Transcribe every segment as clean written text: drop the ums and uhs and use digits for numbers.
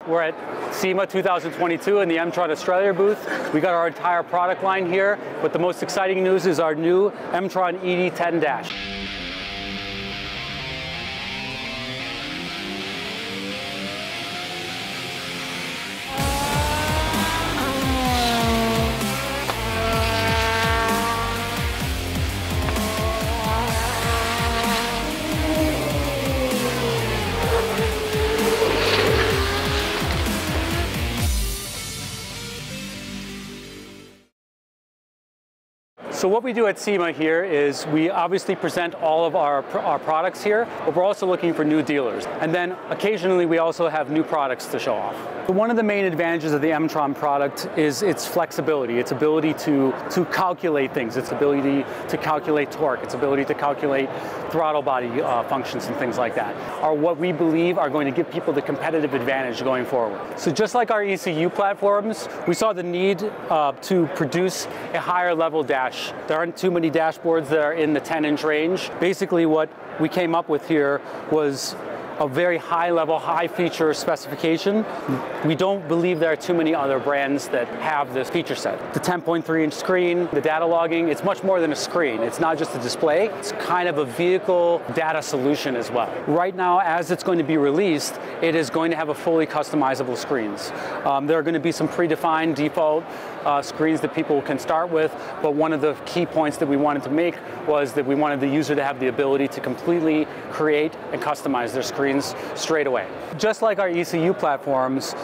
We're at SEMA 2022 in the EMTRON Australia booth. We got our entire product line here, but the most exciting news is our new EMTRON ED10 dash. So what we do at SEMA here is we obviously present all of our products here, but we're also looking for new dealers. And then occasionally we also have new products to show off. One of the main advantages of the EMTRON product is its flexibility, its ability to calculate things, its ability to calculate torque, its ability to calculate throttle body functions and things like that, are what we believe are going to give people the competitive advantage going forward. So just like our ECU platforms, we saw the need to produce a higher level dash. There aren't too many dashboards that are in the 10-inch range. Basically what we came up with here was a very high level, high feature specification. We don't believe there are too many other brands that have this feature set. The 10.3-inch screen, the data logging, it's much more than a screen. It's not just a display, it's kind of a vehicle data solution as well. Right now, as it's going to be released, it is going to have a fully customizable screens. There are going to be some predefined default screens that people can start with, but one of the key points that we wanted to make was that we wanted the user to have the ability to completely create and customize their screens straight away. Just like our ECU platforms,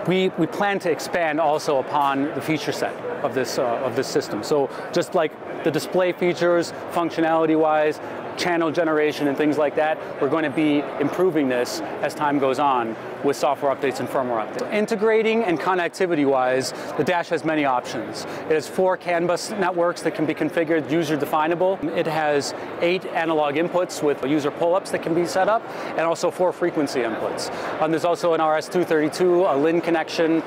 we plan to expand also upon the feature set of this system. So just like the display features, functionality-wise, channel generation and things like that, we're going to be improving this as time goes on with software updates and firmware updates. Integrating and connectivity-wise, the dash has many options. It has 4 CAN bus networks that can be configured user-definable. It has 8 analog inputs with user pull-ups that can be set up, and also 4 frequency inputs. There's also an RS-232, a LIN connection.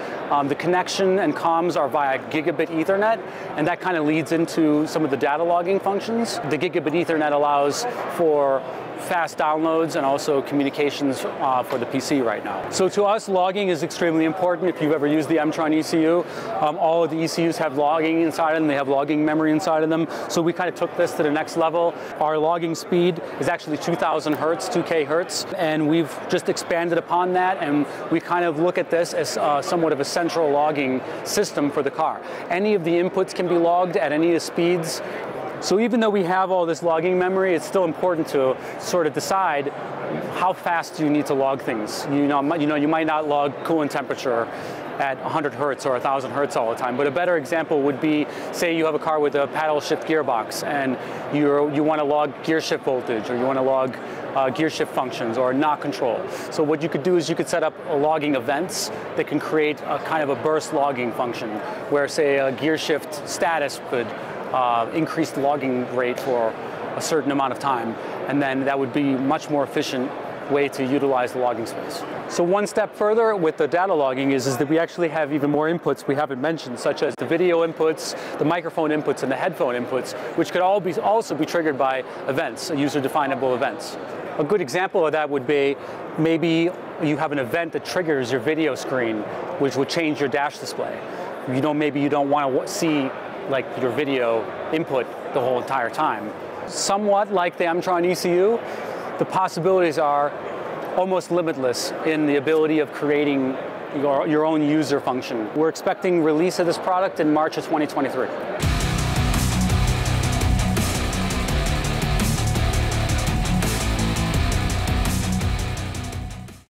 The connection and comms are via gigabit Ethernet, and that kind of leads into some of the data logging functions. The gigabit Ethernet allows for fast downloads and also communications for the PC right now. So to us, logging is extremely important. If you've ever used the EMTRON ECU, all of the ECUs have logging inside of them. They have logging memory inside of them. So we kind of took this to the next level. Our logging speed is actually 2000 hertz, 2K hertz, and we've just expanded upon that, and we kind of look at this as somewhat of a central logging system for the car. Any of the inputs can be logged at any of the speeds. So even though we have all this logging memory, it's still important to sort of decide how fast do you need to log things. You might not log coolant temperature at 100 hertz or 1000 hertz all the time, but a better example would be, say you have a car with a paddle shift gearbox and you want to log gear shift voltage, or you want to log gear shift functions or knock control. So what you could do is you could set up logging events that can create a kind of a burst logging function where, say, a gear shift status could increase the logging rate for a certain amount of time, and then that would be much more efficient way to utilize the logging space. So one step further with the data logging is that we actually have even more inputs we haven't mentioned, such as the video inputs, the microphone inputs, and the headphone inputs, which could all also be triggered by events, user-definable events. A good example of that would be maybe you have an event that triggers your video screen, which would change your dash display. Maybe you don't want to see like your video input the whole entire time. Somewhat like the EMTRON ECU, the possibilities are almost limitless in the ability of creating your own user function. We're expecting release of this product in March of 2023.